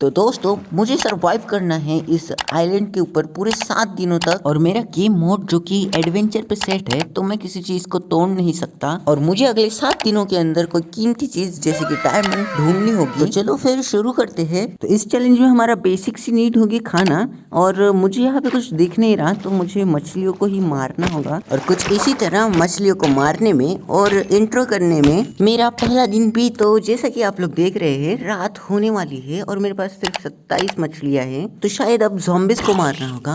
तो दोस्तों मुझे सरवाइव करना है इस आइलैंड के ऊपर पूरे 7 दिनों तक, और मेरा गेम मोड जो कि एडवेंचर पे सेट है, तो मैं किसी चीज को तोड़ नहीं सकता और मुझे अगले 7 दिनों के अंदर कोई कीमती चीज जैसे कि डायमंड ढूंढनी होगी। तो चलो फिर शुरू करते हैं। तो इस चैलेंज में हमारा बेसिक सी नीड होगी खाना, और मुझे यहाँ पे कुछ दिख नहीं रहा, तो मुझे मछलियों को ही मारना होगा। और कुछ इसी तरह मछलियों को मारने में और इंट्रो करने में मेरा पहला दिन भी, तो जैसा कि आप लोग देख रहे हैं रात होने वाली है और मेरे पास सिर्फ 27 मछलियां हैं, तो शायद अब ज़ॉम्बिस को मारना होगा।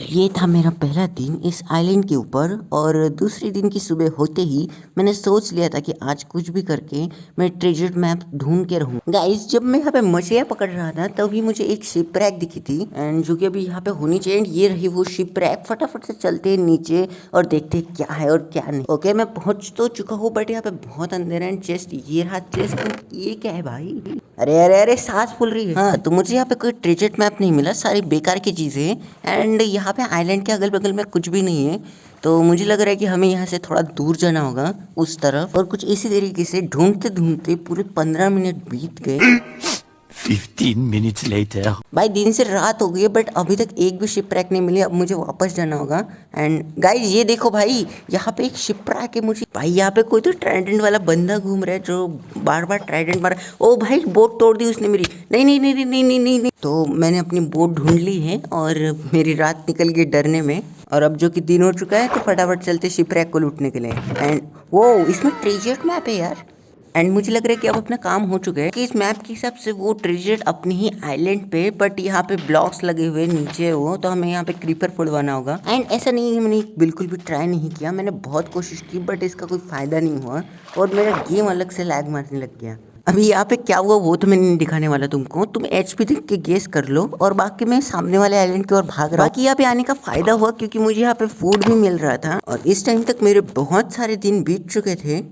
ये था मेरा पहला दिन इस आइलैंड के ऊपर, और दूसरे दिन की सुबह होते ही मैंने सोच लिया था कि आज कुछ भी करके मैं ट्रेजर मैप ढूंढ के रहूं। गाइस, जब मैं यहाँ पे मछलियां पकड़ रहा था तभी मुझे एक शिपरैक दिखी थी, एंड जो कि अभी यहाँ पे होनी चाहिए। ये रही वो शिपरैक। फटाफट से चलते हैं नीचे और देखते हैं क्या है और क्या नहीं। ओके, मैं पहुंच तो चुका हूँ, बट यहाँ पे बहुत अंधेरा है। चेस्ट, ये रहा चेस्ट। ये क्या है भाई? अरे अरे अरे, सांस फूल रही है। हाँ, तो मुझे यहाँ पे कोई ट्रेजर मैप नहीं मिला, सारी बेकार की चीजें हैं। एंड यहाँ पे आइलैंड के अगल बगल में कुछ भी नहीं है, तो मुझे लग रहा है कि हमें यहाँ से थोड़ा दूर जाना होगा उस तरफ। और कुछ इसी तरीके से ढूंढते ढूंढते पूरे 15 मिनट बीत गए। 15 minutes later. भाई दिन से रात हो गई है, बट अभी तक एक भी शिपरैक नहीं मिली। अब मुझे वापस जाना होगा। एंड गाइस, ये देखो भाई, यहाँ पे एक शिपरैक है। मुझे भाई यहाँ पे कोई तो ट्राइडेंट वाला बंदा घूम रहा है जो बार बार ट्राइडेंट मार। ओ भाई, बोट तोड़ दी उसने मेरी। नहीं नहीं नहीं नहीं नहीं नहीं नहीं नहीं। तो मैंने अपनी बोट ढूंढ ली है और मेरी रात निकल गई डरने में। और अब जो कि दिन हो चुका है, तो फटाफट चलते शिपरैक को लूटने के लिए। एंड वो इसमें ट्रेजर मैप है यार। एंड मुझे लग रहा है कि अब अपना काम हो चुका है कि इस मैप के हिसाब से वो ट्रेजर अपनी ही आइलैंड पे, बट यहाँ पे ब्लॉक्स लगे हुए नीचे हो, तो हमें यहाँ पे क्रीपर फुलवाना होगा। एंड ऐसा नहीं है, मैंने बिल्कुल भी ट्राई नहीं किया। मैंने बहुत कोशिश की, बट इसका कोई फायदा नहीं हुआ और मेरा गेम अलग से लैग मारने लग गया। अभी यहाँ पे क्या हुआ वो तो मैं नहीं दिखाने वाला तुमको। तुम एचपी देख के गेस कर लो, और बाकी मैं सामने वाले आइलैंड की ओर भाग रहा हूँ। बाकी यहाँ पे आने का फायदा हुआ क्योंकि मुझे यहाँ पे फूड भी मिल रहा था, और इस टाइम तक मेरे बहुत सारे दिन बीत चुके थे।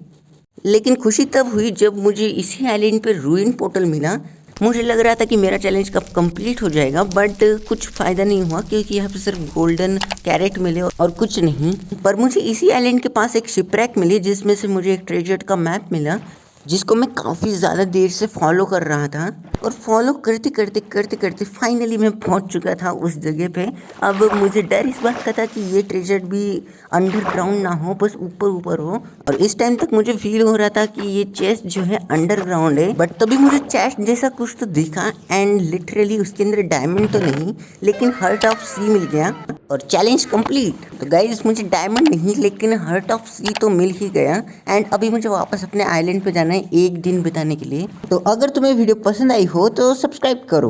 लेकिन खुशी तब हुई जब मुझे इसी आइलैंड पे रूइन पोर्टल मिला। मुझे लग रहा था कि मेरा चैलेंज कब कंप्लीट हो जाएगा, बट कुछ फ़ायदा नहीं हुआ क्योंकि यहाँ पे सिर्फ गोल्डन कैरेट मिले और कुछ नहीं। पर मुझे इसी आइलैंड के पास एक शिपरैक मिली जिसमें से मुझे एक ट्रेजर का मैप मिला, जिसको मैं काफ़ी ज़्यादा देर से फॉलो कर रहा था। और फॉलो करते करते करते करते फाइनली मैं पहुंच चुका था उस जगह पे। अब मुझे डर इस बात का था कि ये ट्रेजर भी अंडरग्राउंड ना हो, बस ऊपर ऊपर हो। और इस टाइम तक मुझे फील हो रहा था कि ये चेस्ट जो है अंडरग्राउंड है, बट तभी मुझे चेस्ट जैसा कुछ तो दिखा, एंड लिटरली उसके अंदर डायमंड तो नहीं लेकिन हार्ट ऑफ सी मिल गया और चैलेंज कंप्लीट। तो गाइस, मुझे डायमंड नहीं लेकिन हार्ट ऑफ सी तो मिल ही गया। एंड अभी मुझे वापस अपने आइलैंड पे जाना है एक दिन बिताने के लिए। तो अगर तुम्हें वीडियो पसंद आई हो तो सब्सक्राइब करो।